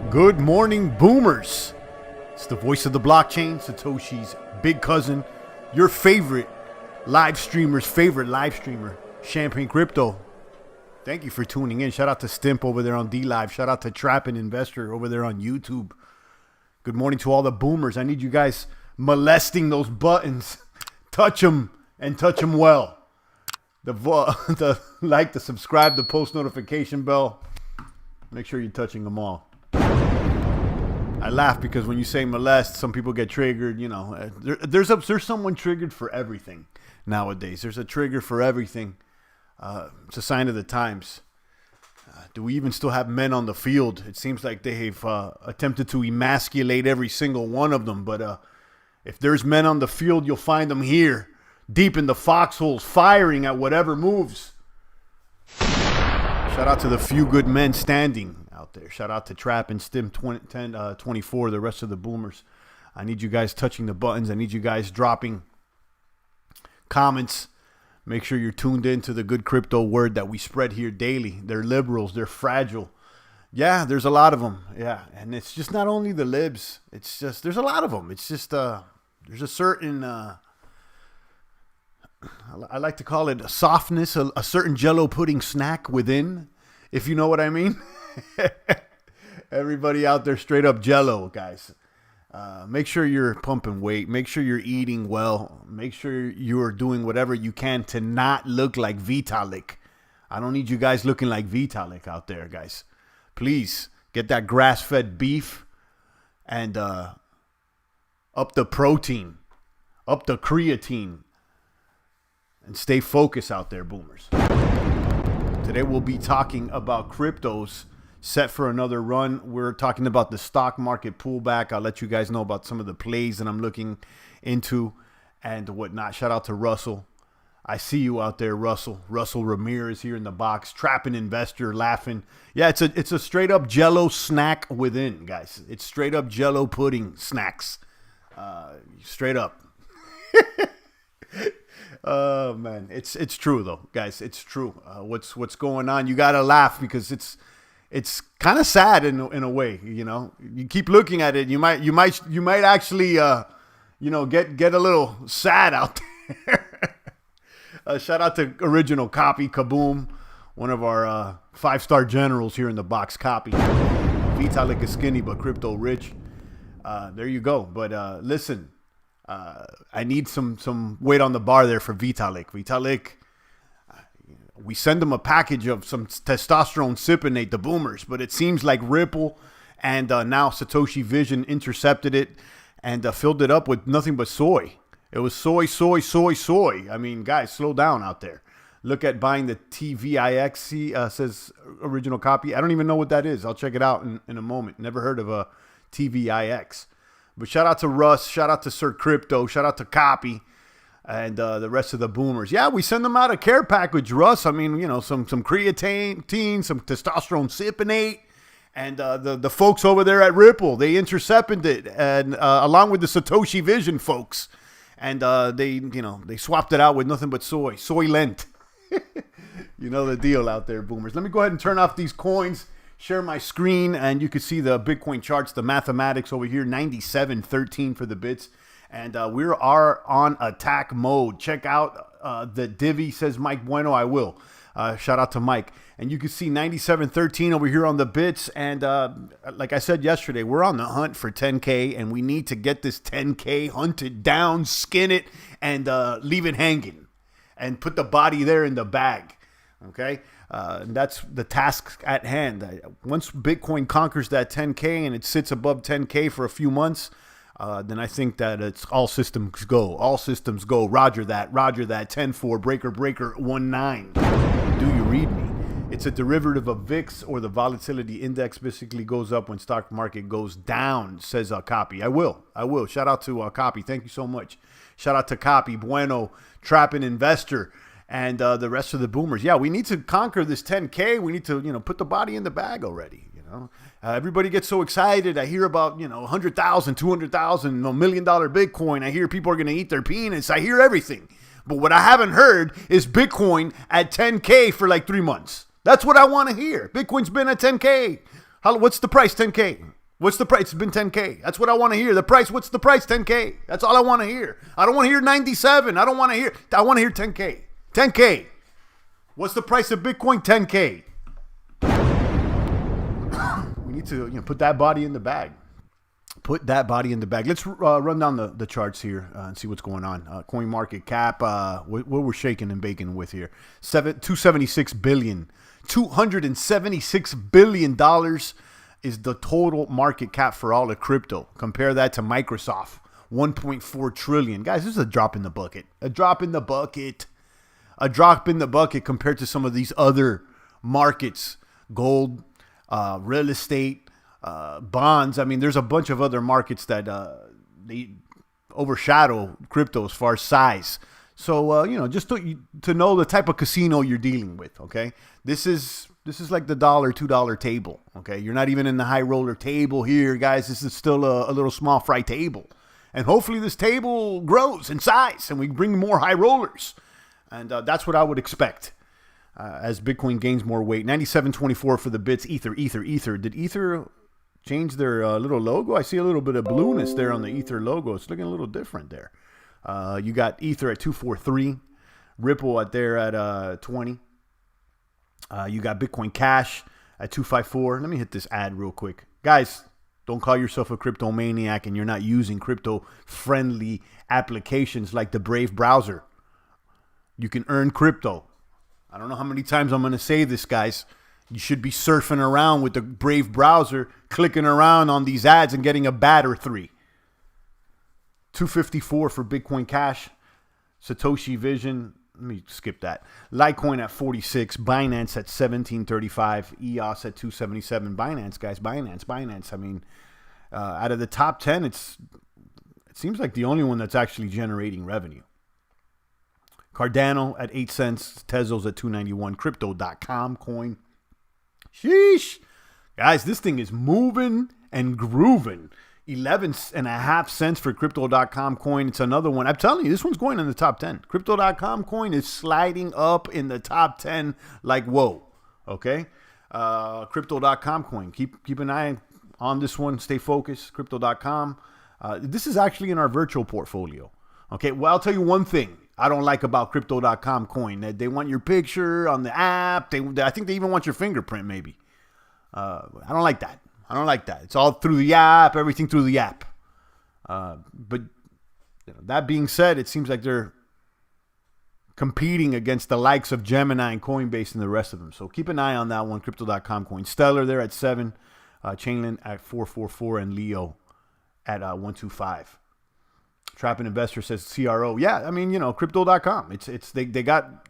Good morning, boomers. It's the voice of the blockchain, Satoshi's big cousin, your favorite live streamer's favorite live streamer, Champagne Crypto. Thank you for tuning in. Shout out to Stimp over there on D-Live. Shout out to Trappin' Investor over there on YouTube. Good morning to all the boomers. I need you guys molesting those buttons. Touch them and touch them well. The like, the subscribe, the post notification bell. Make sure you're touching them all. I laugh because when you say molest, some people get triggered. You know, there's someone triggered for everything nowadays. There's a trigger for everything. It's a sign of the times. Do we even still have men on the field? It seems like they've attempted to emasculate every single one of them. But if there's men on the field, you'll find them here, deep in the foxholes, firing at whatever moves. Shout out to the few good men standing out there. Shout out to Trap and Stim 24, the rest of the boomers. I need you guys touching the buttons. I need you guys dropping comments. Make sure you're tuned in to the good crypto word that we spread here daily. They're liberals. They're fragile. Yeah, there's a lot of them. Yeah, and it's just not only the libs. It's just, there's a lot of them. It's just, there's a certain, I like to call it a softness, a certain Jell-O pudding snack within, if you know what I mean. Everybody out there straight up Jell-O, guys. Make sure you're pumping weight. Make sure you're eating well. Make sure you're doing whatever you can to not look like Vitalik. I don't need you guys looking like Vitalik out there, guys. Please get that grass-fed beef and up the protein, up the creatine, and stay focused out there, boomers. Today we'll be talking about cryptos set for another run. We're talking about the stock market pullback. I'll let you guys know about some of the plays that I'm looking into and whatnot. Shout out to Russell. I see you out there, Russell. Russell Ramirez here in the box. Trapping Investor, laughing. Yeah, it's a straight up Jell-O snack within, guys. It's straight up Jell-O pudding snacks. Straight up. Oh man, it's true though, guys. It's true. What's going on? You gotta laugh because it's kind of sad in a way. You know, you keep looking at it, you might actually get a little sad out there. Shout out to Original Copy, Kaboom, one of our 5-star generals here in the box. Copy. Vitalik is skinny but crypto rich. There you go. But listen. I need some weight on the bar there for Vitalik. Vitalik, we send him a package of some testosterone cypionate, the boomers, but it seems like Ripple and now Satoshi Vision intercepted it and filled it up with nothing but soy. It was soy. I mean, guys, slow down out there. Look at buying the TVIX, says Original Copy. I don't even know what that is. I'll check it out in a moment. Never heard of a TVIX. But shout out to Russ, shout out to Sir Crypto, shout out to Copy, and the rest of the boomers. Yeah, we send them out a care package, Russ. I mean, you know, some creatine, some testosterone cypionate, and the folks over there at Ripple, they intercepted it, and along with the Satoshi Vision folks, and they swapped it out with nothing but soy lent. You know the deal out there, boomers. Let me go ahead and turn off these coins. Share my screen, and you can see the Bitcoin charts, the mathematics over here, 97.13 for the bits. And we are on attack mode. Check out the divvy, says Mike Bueno. I will. Shout out to Mike. And you can see 97.13 over here on the bits. And like I said yesterday, we're on the hunt for 10K, and we need to get this 10K hunted down, skin it, and leave it hanging. And put the body there in the bag. Okay? And that's the task at hand. Once Bitcoin conquers that 10K and it sits above 10K for a few months, then I think that it's all systems go. All systems go. Roger that. 10-4. Breaker 19. Do you read me? It's a derivative of VIX, or the volatility index basically goes up when stock market goes down, says Copy. I will. Shout out to Copy. Thank you so much. Shout out to Copy, Bueno, Trappin' Investor. and the rest of the boomers. Yeah, we need to conquer this 10K. We need to, put the body in the bag already. Everybody gets so excited. I hear about, 100,000, 200,000, $1 million Bitcoin. I hear people are going to eat their peanuts. I hear everything. But what I haven't heard is Bitcoin at 10K for like 3 months. That's what I want to hear. Bitcoin's been at 10K. What's the price? 10K. What's the price? It's been 10K. That's what I want to hear. The price, what's the price? 10K. That's all I want to hear. I don't want to hear 97. I want to hear 10K. 10K. What's the price of Bitcoin? 10K. We need to put that body in the bag. Put that body in the bag. Let's run down the charts here and see what's going on. Coin market cap, what we're shaking and baking with here. $276 billion. $276 billion is the total market cap for all of crypto. Compare that to Microsoft, 1.4 trillion. Guys, this is a drop in the bucket. A drop in the bucket. A drop in the bucket compared to some of these other markets. Gold, real estate, bonds. I mean, there's a bunch of other markets that they overshadow crypto as far as size. So, just to know the type of casino you're dealing with, okay? This is like the $1, $2 table, okay? You're not even in the high roller table here, guys. This is still a little small fry table. And hopefully this table grows in size and we bring more high rollers. And that's what I would expect as Bitcoin gains more weight. 97.24 for the bits. Ether. Did Ether change their little logo? I see a little bit of blueness there on the Ether logo. It's looking a little different there. You got Ether at 243, Ripple at 20. You got Bitcoin Cash at 254. Let me hit this ad real quick. Guys, don't call yourself a crypto maniac and you're not using crypto-friendly applications like the Brave browser. You can earn crypto. I don't know how many times I'm going to say this, guys. You should be surfing around with the Brave browser, clicking around on these ads and getting a bat or 3. 254 for Bitcoin Cash. Satoshi Vision, let me skip that. Litecoin at 46. Binance at 1735. EOS at 277. Binance, guys. Binance. I mean, out of the top 10, it seems like the only one that's actually generating revenue. Cardano at 8 cents. Tezos at 291. Crypto.com coin. Sheesh. Guys, this thing is moving and grooving. 11.5 cents for Crypto.com coin. It's another one. I'm telling you, this one's going in the top 10. Crypto.com coin is sliding up in the top 10 like whoa. Okay? Crypto.com coin. Keep an eye on this one. Stay focused. Crypto.com. This is actually in our virtual portfolio. Okay? Well, I'll tell you one thing I don't like about Crypto.com coin. They want your picture on the app. I think they even want your fingerprint maybe. I don't like that. It's all through the app, everything through the app. But that being said, it seems like they're competing against the likes of Gemini and Coinbase and the rest of them. So keep an eye on that one, Crypto.com coin. Stellar there at 7, Chainlink at 444, and Leo at 125. Trapping Investor says CRO. Yeah, I mean, Crypto.com. They got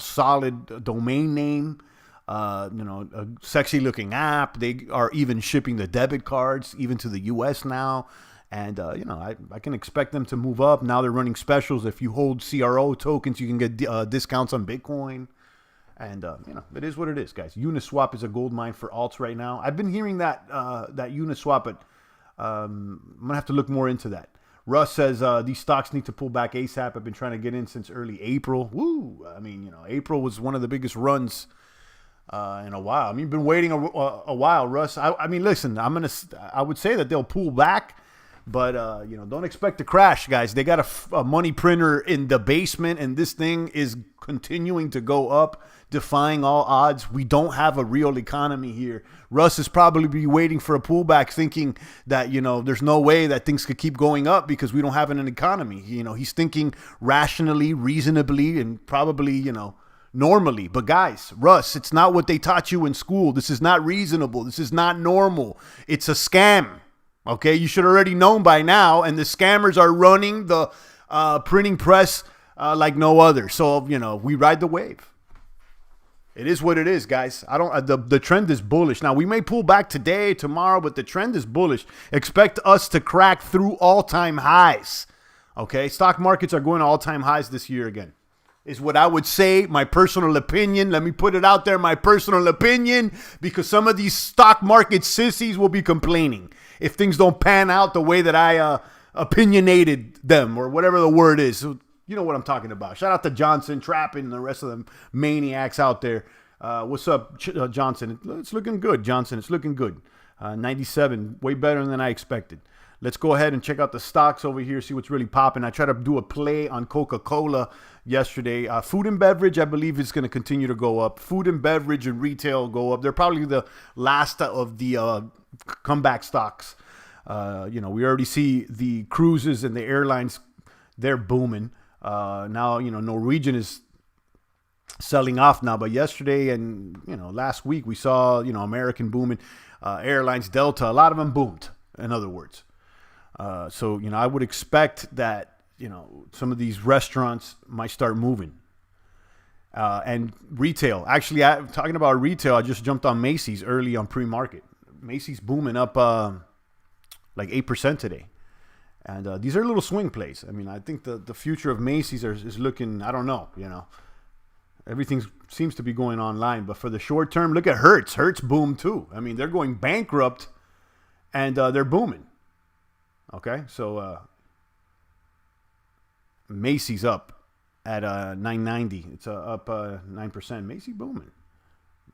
solid domain name. A sexy looking app. They are even shipping the debit cards even to the US now. And, I can expect them to move up. Now they're running specials. If you hold CRO tokens, you can get discounts on Bitcoin. And, it is what it is, guys. Uniswap is a gold mine for alts right now. I've been hearing that Uniswap, but I'm going to have to look more into that. Russ says these stocks need to pull back ASAP. I've been trying to get in since early April. Woo! I mean, April was one of the biggest runs in a while. I mean, been waiting a while, Russ. I mean, listen, I would say that they'll pull back, but don't expect a crash, guys. They got a money printer in the basement, and this thing is continuing to go up, defying all odds. We don't have a real economy here. Russ is probably be waiting for a pullback, thinking that there's no way that things could keep going up because we don't have an economy. He's thinking rationally, reasonably, and probably normally. But guys, Russ, it's not what they taught you in school. This is not reasonable. This is not normal. It's a scam. Okay, you should already known by now. And the scammers are running the printing press like no other. So we ride the wave. It is what it is, guys. The trend is bullish. Now we may pull back today, tomorrow, but the trend is bullish. Expect us to crack through all-time highs. Okay, stock markets are going to all-time highs this year again. is what I would say, my personal opinion. Let me put it out there, my personal opinion, because some of these stock market sissies will be complaining if things don't pan out the way that I opinionated them, or whatever the word is. So you know what I'm talking about. Shout out to Johnson, Trappin, and the rest of them maniacs out there. What's up, Johnson? It's looking good, Johnson. It's looking good. 97, way better than I expected. Let's go ahead and check out the stocks over here, see what's really popping. I tried to do a play on Coca-Cola yesterday. Food and beverage, I believe, is going to continue to go up. Food and beverage and retail go up. They're probably the last of the comeback stocks. We already see the cruises and the airlines, they're booming. Now, Norwegian is selling off now, but yesterday and, last week we saw, American booming, airlines, Delta, a lot of them boomed, in other words. So I would expect that, some of these restaurants might start moving. And retail, actually, talking about retail, I just jumped on Macy's early on pre-market. Macy's booming up like 8% today. And these are little swing plays. I mean, I think the future of Macy's is looking, I don't know, everything seems to be going online. But for the short term, look at Hertz. Hertz boomed too. I mean, they're going bankrupt and they're booming. Okay, so Macy's up at 990. It's up 9%. Macy's booming.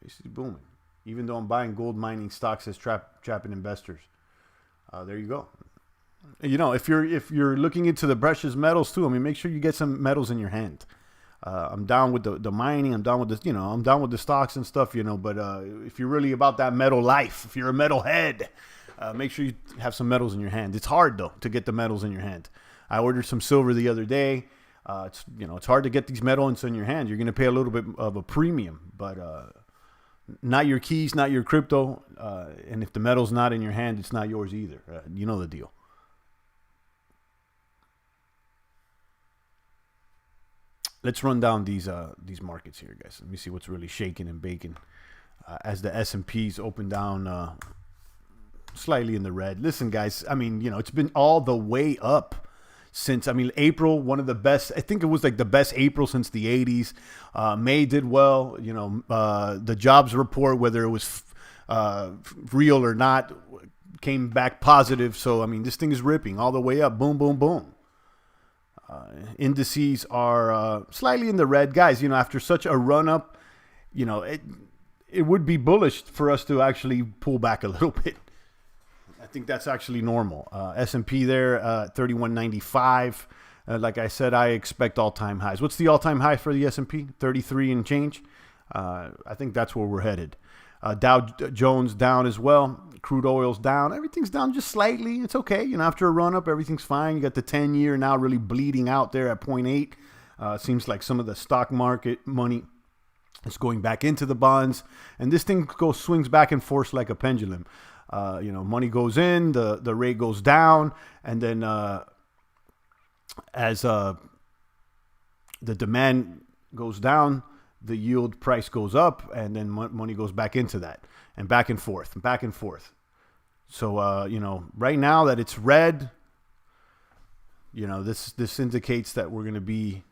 Macy's booming. Even though I'm buying gold mining stocks as trapping investors. There you go. If you're looking into the precious metals too, I mean, make sure you get some metals in your hand. I'm down with the mining. I'm down with this. I'm down with the stocks and stuff. But if you're really about that metal life, if you're a metal head, make sure you have some metals in your hand. It's hard though to get the metals in your hand. I ordered some silver the other day. It's hard to get these metals in your hand. You're going to pay a little bit of a premium, but not your keys, not your crypto. And if the metal's not in your hand, it's not yours either. You know the deal. Let's run down these markets here, guys. Let me see what's really shaking and baking. As the S&Ps open down slightly in the red. Listen, guys, I mean, it's been all the way up since, April, one of the best. I think it was like the best April since the 80s. May did well. The jobs report, whether it was real or not, came back positive. So, this thing is ripping all the way up. Boom, boom, boom. Indices are slightly in the red. Guys, after such a run up, it would be bullish for us to actually pull back a little bit. I think that's actually normal. S&P there, 3195. Like I said, I expect all-time highs. What's the all-time high for the S&P? 33 and change. I think that's where we're headed. Dow Jones down as well. Crude oil's down. Everything's down just slightly. It's okay. After a run up, everything's fine. You got the 10-year now really bleeding out there at 0.8. Seems like some of the stock market money is going back into the bonds. And this thing swings back and forth like a pendulum. Money goes in, the rate goes down. And then as the demand goes down, the yield price goes up, and then money goes back into that, and back and forth, and back and forth. So, right now that it's red, this indicates that we're going to be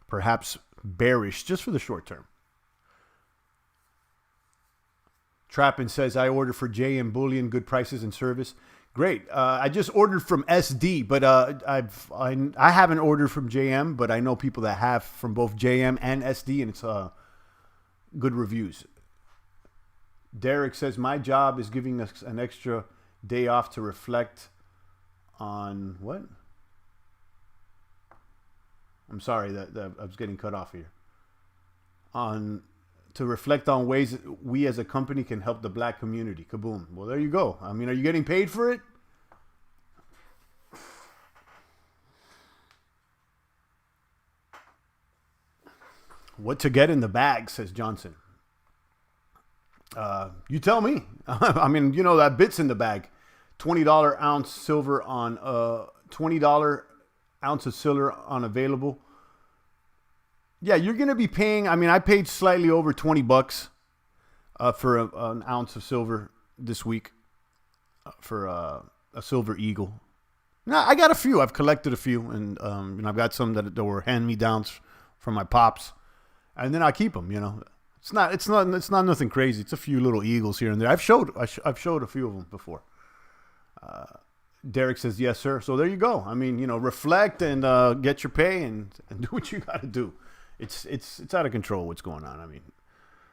perhaps bearish just for the short term. Trappin says, I ordered for JM Bullion, good prices and service. Great. I just ordered from SD, but I haven't ordered from JM, but I know people that have from both JM and SD, and it's good reviews. Derek says, my job is giving us an extra day off to reflect on what? I'm sorry that I was getting cut off here. To reflect on ways we as a company can help the black community. Kaboom. Well, there you go. Are you getting paid for it? What to get in the bag, says Johnson. You tell me. That bit's in the bag. $20 ounce silver on $20 ounce of silver unavailable. Yeah, you're going to be paying. I paid slightly over $20 for an ounce of silver this week for a silver eagle. Now, I got a few. I've collected a few, and I've got some that were hand-me-downs for my pops, and then I keep them. You know, it's not nothing crazy. It's a few little eagles here and there. I've showed a few of them before. Derek says yes, sir. So there you go. I mean, you know, reflect and get your pay and do what you got to do. It's out of control what's going on. I mean,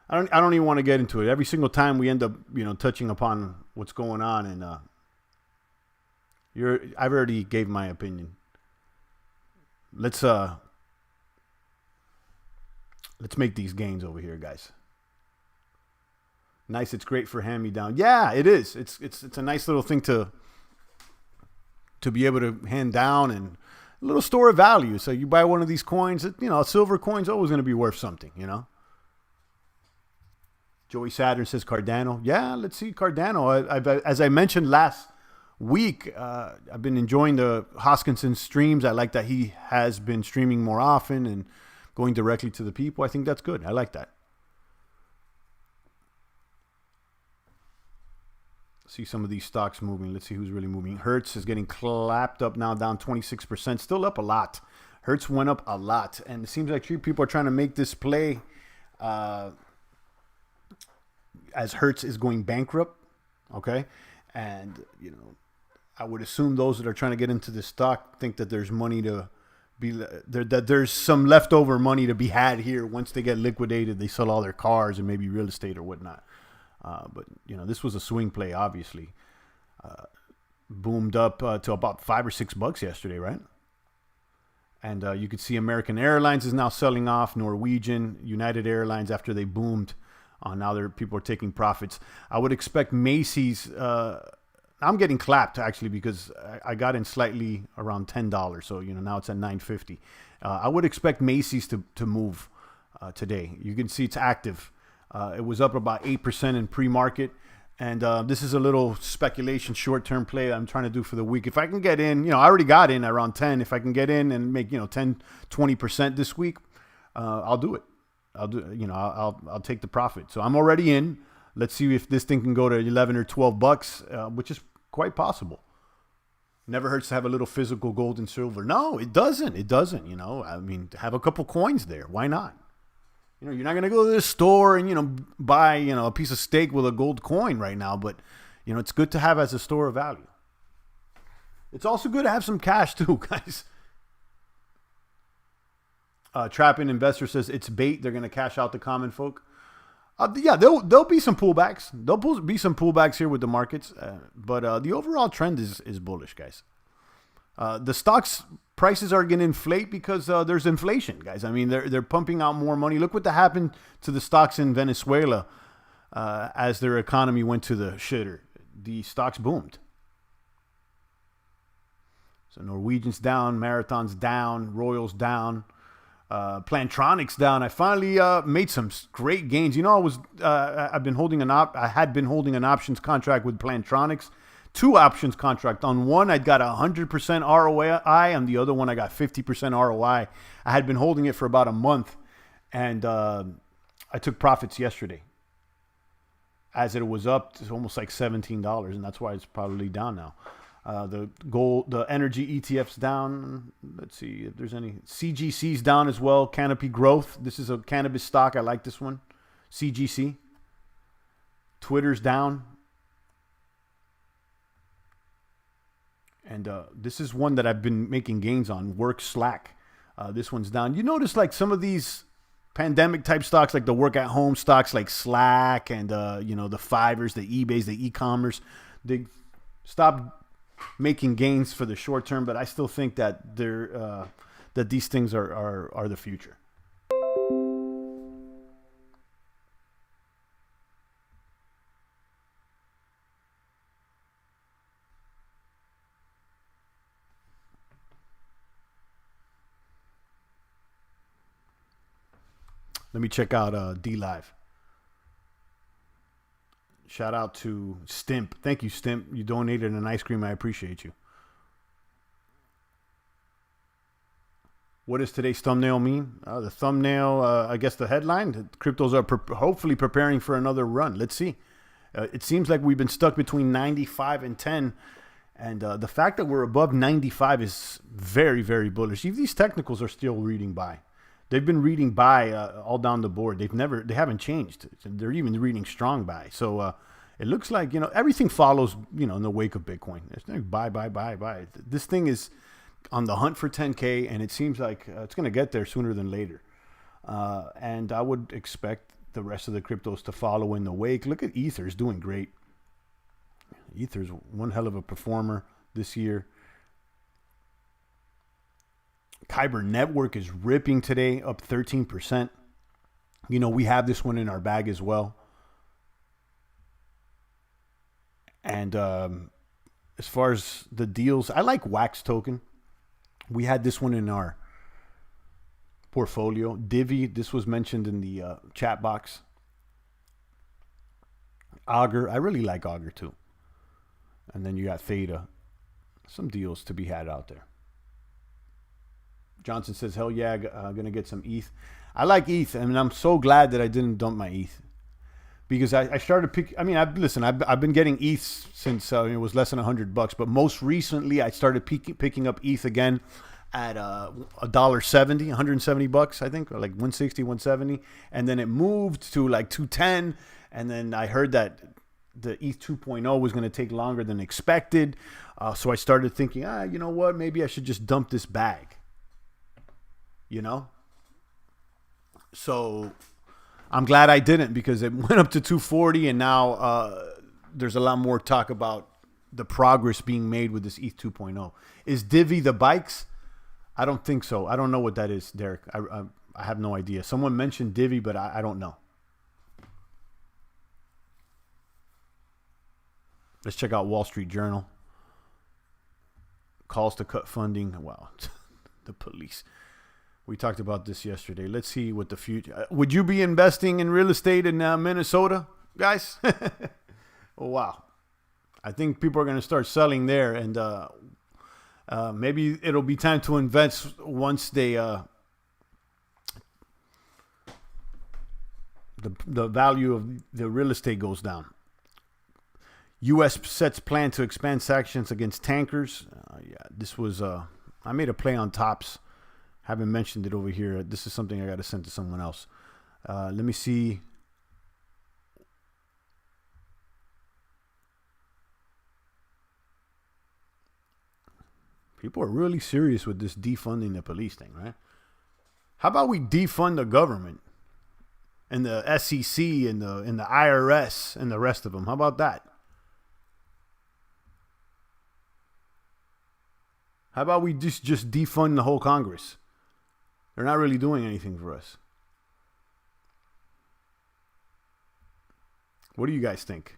I don't even want to get into it. Every single time we end up, you know, touching upon what's going on, and I've already gave my opinion. Let's make these gains over here, guys. Nice. It's great for hand-me-down. Yeah, it is. It's a nice little thing to be able to hand down, and a little store of value. So you buy one of these coins, you know, a silver coin's always going to be worth something, you know. Joey Saturn says Cardano. Yeah, let's see Cardano. As I mentioned last week, I've been enjoying the Hoskinson streams. I like that he has been streaming more often and going directly to the people. I think that's good. I like that. See some of these stocks moving. Let's see who's really moving. Hertz is getting clapped up now, down 26%. Still up a lot. Hertz went up a lot. And it seems like people are trying to make this play as Hertz is going bankrupt. Okay? And, you know, I would assume those that are trying to get into this stock think that there's money to be, that there's some leftover money to be had here once they get liquidated. They sell all their cars and maybe real estate or whatnot. But, you know, this was a swing play, obviously. Boomed up to about $5 or $6 yesterday, right? And you could see American Airlines is now selling off. Norwegian, United Airlines, after they boomed. Now people are taking profits. I would expect Macy's. I'm getting clapped, actually, because I got in slightly around $10. So, you know, now it's at $9.50. I would expect Macy's to move today. You can see it's active. It was up about 8% in pre-market. And this is a little speculation, short-term play I'm trying to do for the week. If I can get in, you know, I already got in around 10. If I can get in and make, you know, 10, 20% this week, I'll do it. I'll take the profit. So I'm already in. Let's see if this thing can go to 11 or 12 bucks, which is quite possible. Never hurts to have a little physical gold and silver. No, it doesn't. It doesn't. You know, I mean, have a couple coins there. Why not? You know, you're not going to go to the store and, you know, buy, you know, a piece of steak with a gold coin right now. But, you know, it's good to have as a store of value. It's also good to have some cash too, guys. Trapping Investor says it's bait. They're going to cash out the common folk. Yeah, there'll be some pullbacks. There'll be some pullbacks here with the markets. But the overall trend is bullish, guys. The stocks prices are going to inflate because there's inflation, guys. I mean, they're pumping out more money. Look what happened to the stocks in Venezuela as their economy went to the shitter. The stocks boomed. So Norwegian's down, Marathon's down, Royal's down, Plantronics down. I finally made some great gains. You know, I had been holding an options contract with Plantronics. 2 options contract. On one, I got 100% ROI. On the other one, I got 50% ROI. I had been holding it for about a month, and I took profits yesterday. As it was up to almost like $17, and that's why it's probably down now. The energy ETF's down. Let's see if there's any. CGC's down as well. Canopy Growth. This is a cannabis stock. I like this one. CGC. Twitter's down. And this is one that I've been making gains on. Work Slack. This one's down. You notice like some of these pandemic type stocks, like the work at home stocks, like Slack and you know, the Fivers, the eBays, the e-commerce, they stopped making gains for the short term. But I still think that that these things are the future. Let me check out D-Live. Shout out to Stimp. Thank you, Stimp. You donated an ice cream. I appreciate you. What does today's thumbnail mean? The thumbnail, I guess the headline, cryptos are hopefully preparing for another run. Let's see. It seems like we've been stuck between 95 and 10. And the fact that we're above 95 is very, very bullish. Even these technicals are still reading buy. They've been reading buy all down the board. They haven't changed. They're even reading strong buy. So it looks like, everything follows, in the wake of Bitcoin. It's like buy, buy, buy, buy. This thing is on the hunt for 10K, and it seems like it's going to get there sooner than later. And I would expect the rest of the cryptos to follow in the wake. Look at Ether, is doing great. Ether's one hell of a performer this year. Kyber Network is ripping today, up 13%. We have this one in our bag as well. And as far as the deals, I like Wax Token. We had this one in our portfolio. Divi, this was mentioned in the chat box. Augur, I really like Augur too. And then you got Theta. Some deals to be had out there. Johnson says, hell yeah, going to get some ETH. I like ETH, and I'm so glad that I didn't dump my ETH. Because I started I've been getting ETH since it was less than $100, but most recently I started picking up ETH again at $1.70, $170, I think, or like 160, 170, and then it moved to like 210, and then I heard that the ETH 2.0 was going to take longer than expected, so I started thinking, you know what, maybe I should just dump this bag, So I'm glad I didn't, because it went up to 240, and now there's a lot more talk about the progress being made with this ETH 2.0. Is Divi the bikes? I don't think so. I don't know what that is, Derek. I have no idea. Someone mentioned Divi, but I don't know. Let's check out Wall Street Journal. Calls to cut funding. Wow, the police. We talked about this yesterday. Let's see what the future. Would you be investing in real estate in Minnesota, guys? Oh, wow. I think people are going to start selling there, and maybe it'll be time to invest once they the value of the real estate goes down. U.S. sets plan to expand sanctions against tankers. This was I made a play on Tops. Haven't mentioned it over here. This is something I got to send to someone else. Let me see. People are really serious with this defunding the police thing, right? How about we defund the government and the SEC and the IRS and the rest of them? How about that? How about we just defund the whole Congress? They're not really doing anything for us. What do you guys think?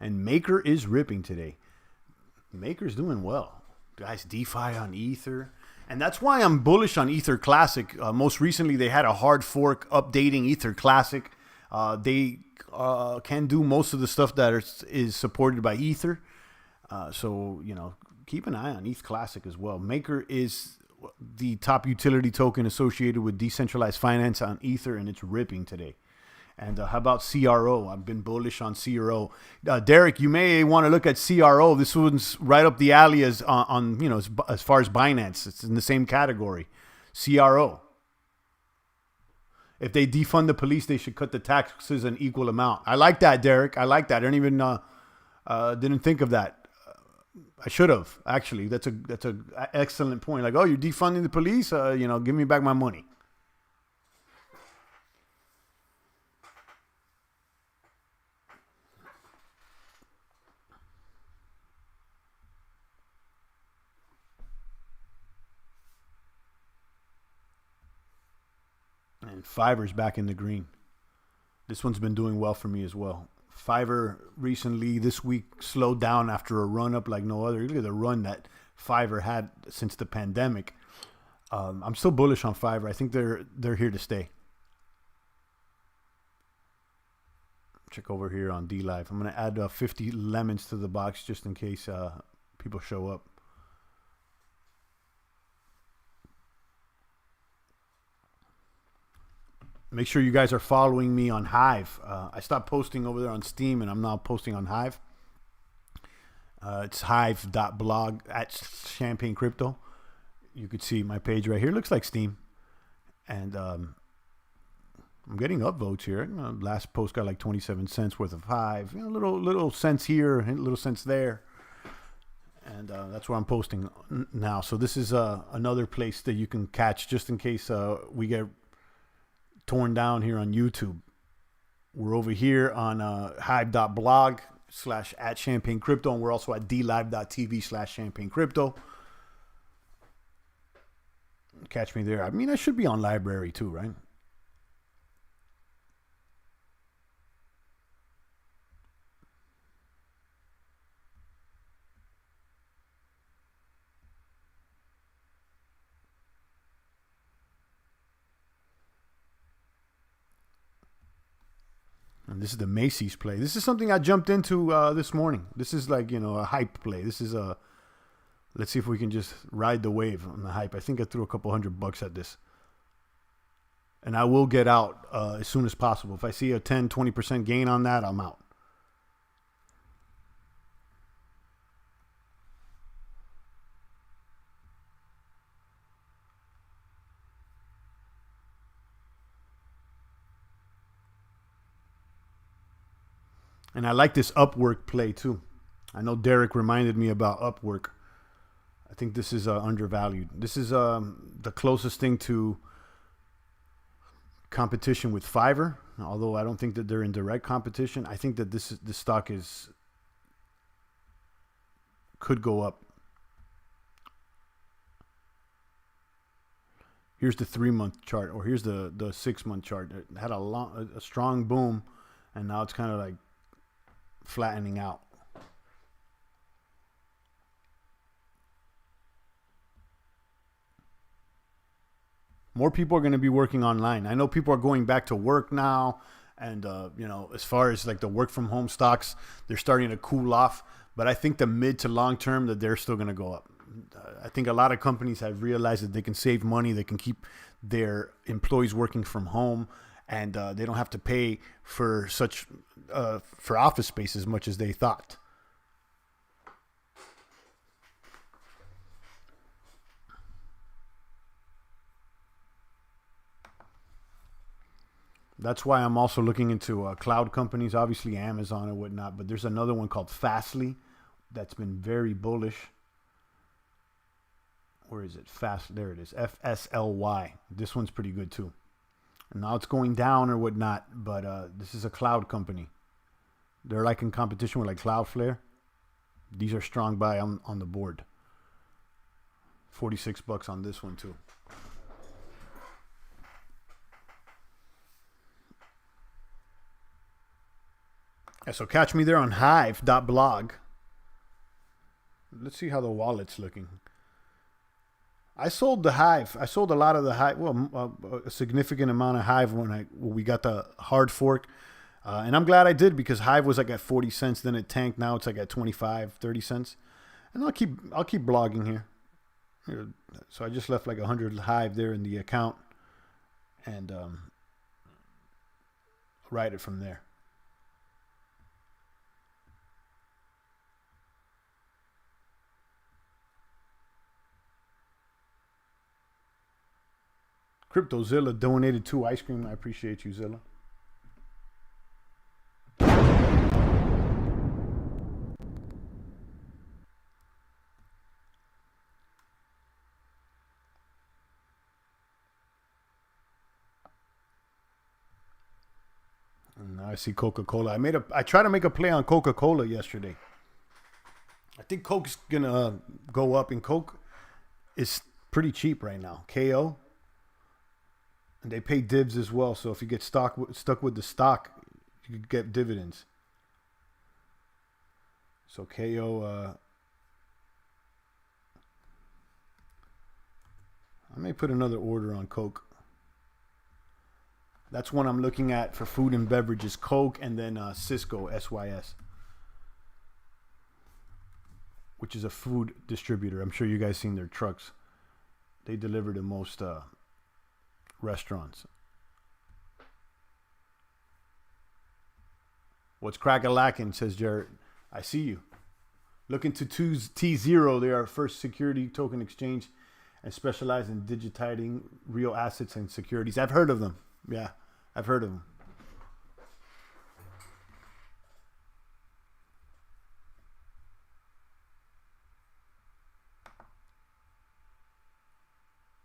And Maker is ripping today. Maker's doing well. Guys, DeFi on Ether. And that's why I'm bullish on Ether Classic. Most recently, they had a hard fork updating Ether Classic. They can do most of the stuff that is supported by Ether. So, keep an eye on ETH Classic as well. Maker is the top utility token associated with decentralized finance on Ether, and it's ripping today. And how about CRO? I've been bullish on CRO. Derek, you may want to look at CRO. This one's right up the alley as far as Binance. It's in the same category. CRO. If they defund the police, they should cut the taxes an equal amount. I like that, Derek. I like that. I don't even didn't think of that. I should have, actually. That's a excellent point. Like, oh, you're defunding the police? Give me back my money. And Fiverr's back in the green. This one's been doing well for me as well. Fiverr recently, this week, slowed down after a run up like no other. Look at the run that Fiverr had since the pandemic. I'm still bullish on Fiverr. I think they're here to stay. Check over here on DLive. I'm going to add 50 lemons to the box just in case people show up. Make sure you guys are following me on Hive. I stopped posting over there on Steam, and I'm now posting on Hive. It's hive.blog at Champagne Crypto. You could see my page right here. Looks like Steam. And I'm getting upvotes here. Last post got like 27 cents worth of Hive. Little cents here, little cents there. And that's where I'm posting now. So this is another place that you can catch just in case we get torn down here on YouTube. We're over here on hive.blog / at Champagne Crypto. And we're also at dlive.tv / Champagne Crypto. Catch me there. I mean, I should be on Library too, right? And this is the Macy's play. This is something I jumped into this morning. This is like, a hype play. This is a... Let's see if we can just ride the wave on the hype. I think I threw a couple $100 at this. And I will get out as soon as possible. If I see a 10, 20% gain on that, I'm out. And I like this Upwork play too. I know Derek reminded me about Upwork. I think this is undervalued. This is the closest thing to competition with Fiverr, although I don't think that they're in direct competition. I think that this stock could go up. Here's the 3-month chart, or here's the 6-month chart. It had a strong boom, and now it's kind of like flattening out. More people are going to be working online. I know people are going back to work now. And, as far as like the work from home stocks, they're starting to cool off. But I think the mid to long term that they're still going to go up. I think a lot of companies have realized that they can save money. They can keep their employees working from home. And they don't have to pay for for office space as much as they thought. That's why I'm also looking into cloud companies, obviously Amazon and whatnot. But there's another one called Fastly that's been very bullish. Where is it? There it is. FSLY. This one's pretty good too. And now it's going down or whatnot. But this is a cloud company. They're like in competition with like Cloudflare. These are strong buy on the board. $46 on this one too. Yeah, so catch me there on hive.blog. Let's see how the wallet's looking. I sold the Hive. I sold a lot of the Hive. Well, a significant amount of Hive when we got the hard fork. And I'm glad I did, because Hive was like at 40 cents. Then it tanked. Now it's like at 25, 30 cents. And I'll keep blogging here. So I just left like 100 Hive there in the account. And ride it from there. CryptoZilla donated 2 ice cream. I appreciate you, Zilla. And now I see Coca-Cola. I tried to make a play on Coca-Cola yesterday. I think Coke's gonna go up, and Coke is pretty cheap right now. KO. And they pay divs as well. So if you get stuck with the stock, you could get dividends. So KO, I may put another order on Coke. That's one I'm looking at for food and beverages. Coke, and then Cisco, SYS, which is a food distributor. I'm sure you guys seen their trucks. They deliver to most restaurants. What's crack-a-lackin', says Jared. I see you. Look into T0. They are our first security token exchange and specialize in digitizing real assets and securities. I've heard of them. Yeah, I've heard of them.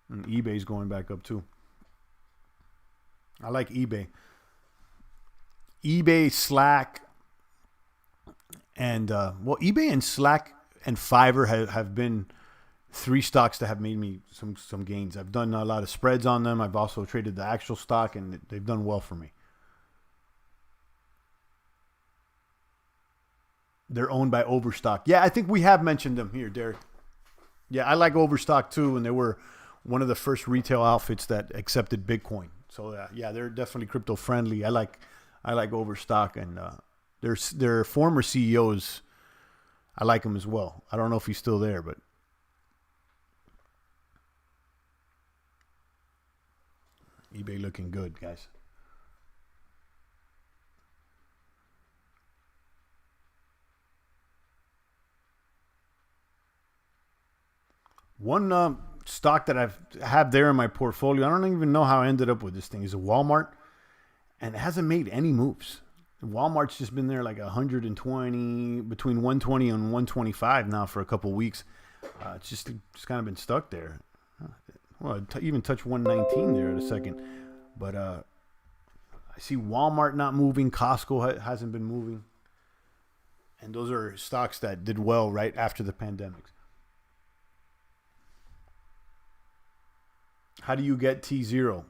And eBay's going back up too. I like eBay. eBay, Slack, and eBay and Slack and Fiverr have been three stocks that have made me some gains. I've done a lot of spreads on them. I've also traded the actual stock, and they've done well for me. They're owned by Overstock. Yeah, I think we have mentioned them here, Derek. Yeah, I like Overstock too, and they were one of the first retail outfits that accepted Bitcoin. So yeah, they're definitely crypto friendly. I like Overstock, and their former CEOs. I like him as well. I don't know if he's still there, but eBay looking good, guys. One stock that I have there in my portfolio, I don't even know how I ended up with this thing, is a Walmart, and it hasn't made any moves. Walmart's just been there like 120, between 120 and 125 now for a couple weeks. It's just kind of been stuck there. Well, even touched 119 there at a second. But I see Walmart not moving. Costco hasn't been moving. And those are stocks that did well right after the pandemic. How do you get T0?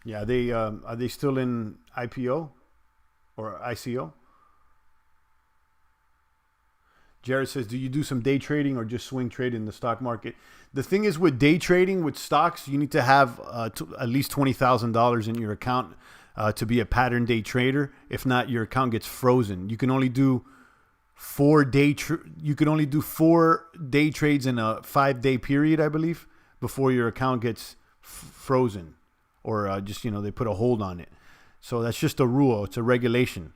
Yeah, are they still in IPO or ICO? Jared says, do you do some day trading or just swing trade in the stock market? The thing is with day trading with stocks, you need to have at least $20,000 in your account to be a pattern day trader. If not, your account gets frozen. You can only do 4 day trades in a 5-day period, I believe, before your account gets frozen, or they put a hold on it. So that's just a rule. It's a regulation.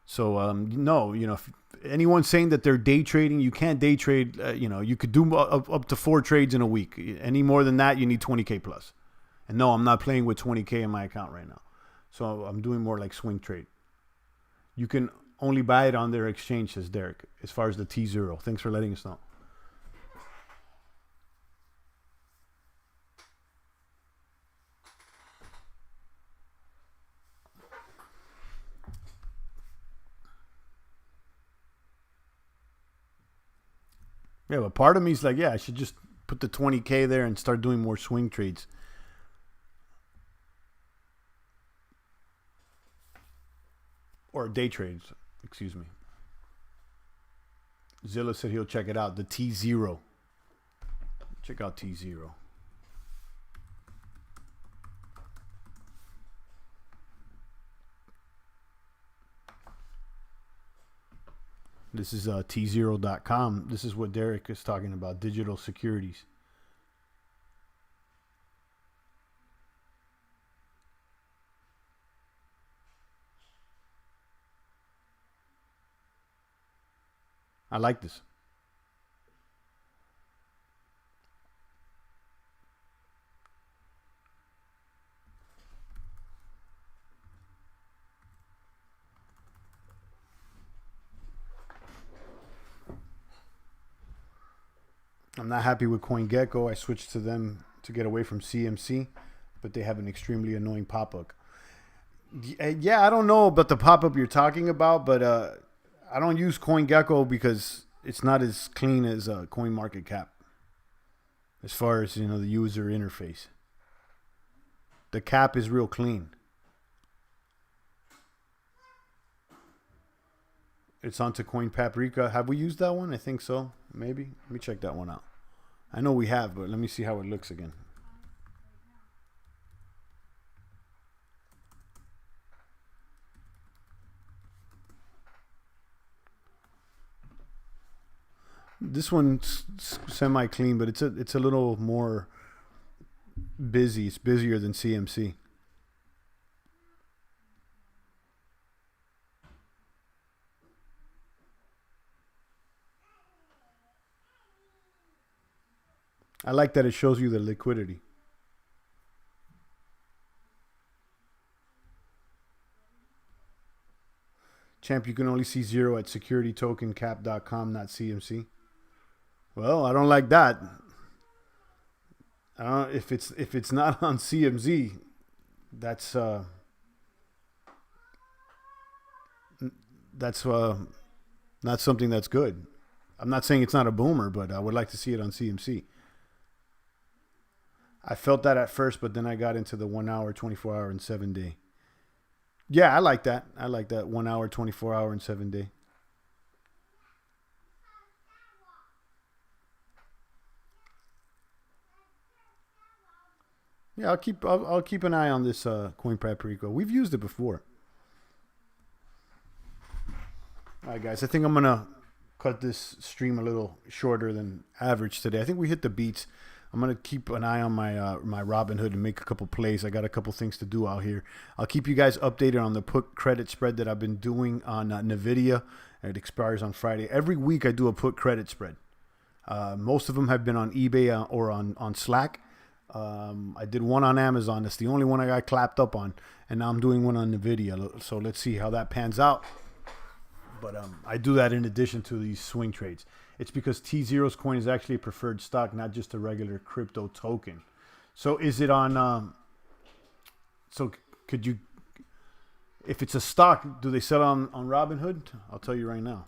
So no, if anyone's saying that they're day trading, you can't day trade. You could do up to 4 trades in a week. Any more than that, you need 20K plus. And no, I'm not playing with 20K in my account right now. So I'm doing more like swing trade. You can only buy it on their exchange, says Derek, as far as the T0. Thanks for letting us know. Yeah, but part of me is like, yeah, I should just put the 20K there and start doing more swing trades. Or day trades, excuse me. Zilla said he'll check it out. The T0. Check out T0. This is T0.com. This is what Derek is talking about, digital securities. I like this. I'm not happy with CoinGecko. I switched to them to get away from CMC, but they have an extremely annoying pop-up. Yeah, I don't know about the pop-up you're talking about, but I don't use CoinGecko because it's not as clean as CoinMarketCap as far as, the user interface. The cap is real clean. It's onto Coin Paprika. Have we used that one? I think so. Maybe. Let me check that one out. I know we have, but let me see how it looks again. This one's semi-clean, but it's a little more busy. It's busier than CMC. I like that it shows you the liquidity. Champ, you can only see 0 at securitytokencap.com, not CMC. Well, I don't like that. I don't, if it's not on CMZ, that's not something that's good. I'm not saying it's not a boomer, but I would like to see it on CMC. I felt that at first, but then I got into the 1 hour, 24 hour, and 7 day. Yeah, I like that. I like that 1 hour, 24 hour, and 7 day. Yeah, I'll keep an eye on this Coin Paprika. We've used it before. All right, guys. I think I'm gonna cut this stream a little shorter than average today. I think we hit the beats. I'm gonna keep an eye on my my Robinhood and make a couple plays. I got a couple things to do out here. I'll keep you guys updated on the put credit spread that I've been doing on Nvidia. It expires on Friday. Every week I do a put credit spread. Most of them have been on eBay or on Slack. I did one on Amazon. That's the only one I got clapped up on, and now I'm doing one on Nvidia. So let's see how that pans out. But I do that in addition to these swing trades. It's because T0's coin is actually a preferred stock, not just a regular crypto token. So is it on? So could you, if it's a stock, do they sell on Robinhood? I'll tell you right now.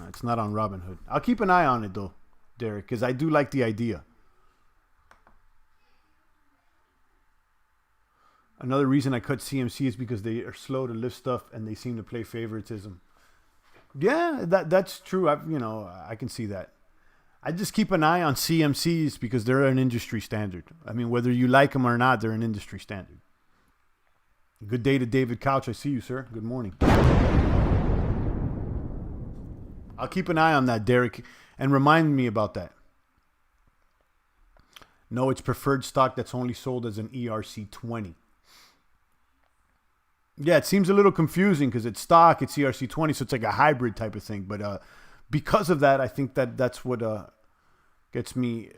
It's not on Robinhood. I'll keep an eye on it though, Derek, because I do like the idea. Another reason I cut CMC is because they are slow to lift stuff and they seem to play favoritism. Yeah, that's true. I can see that. I just keep an eye on CMCs because they're an industry standard. I mean, whether you like them or not, they're an industry standard. Good day to David Couch. I see you, sir. Good morning. I'll keep an eye on that, Derek, and remind me about that. No, it's preferred stock that's only sold as an ERC20. Yeah, it seems a little confusing because it's stock, it's ERC20, so it's like a hybrid type of thing. But because of that, I think that's what gets me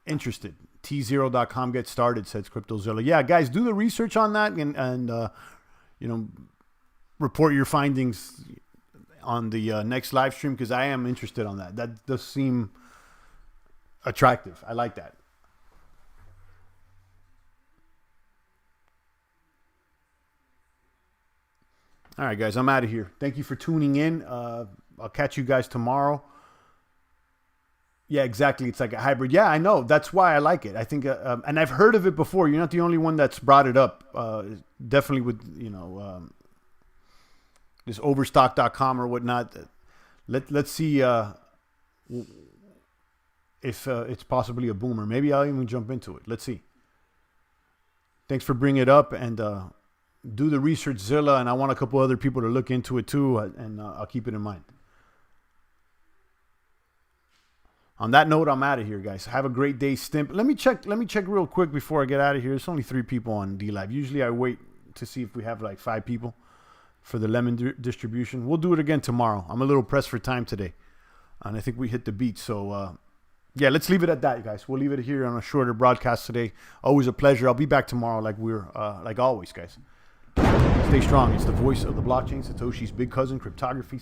interested. T0.com get started, says CryptoZilla. Yeah, guys, do the research on that and report your findings on the next live stream because I am interested on that. That does seem attractive. I like that. All right, guys, I'm out of here. Thank you for tuning in. I'll catch you guys tomorrow. Yeah, exactly. It's like a hybrid. Yeah, I know. That's why I like it. I think, and I've heard of it before. You're not the only one that's brought it up. Definitely with, this overstock.com or whatnot. Let's see if it's possibly a boomer. Maybe I'll even jump into it. Let's see. Thanks for bringing it up and do the research, Zilla, and I want a couple other people to look into it too, and I'll keep it in mind. On that note, I'm out of here, guys. Have a great day, Stimp. Let me check real quick before I get out of here. There's only 3 people on D Live. Usually I wait to see if we have like 5 people for the lemon distribution. We'll do it again tomorrow. I'm a little pressed for time today, and I think we hit the beat. So, yeah, let's leave it at that, guys. We'll leave it here on a shorter broadcast today. Always a pleasure. I'll be back tomorrow like always, guys. Stay strong. It's the voice of the blockchain, Satoshi's big cousin, cryptography's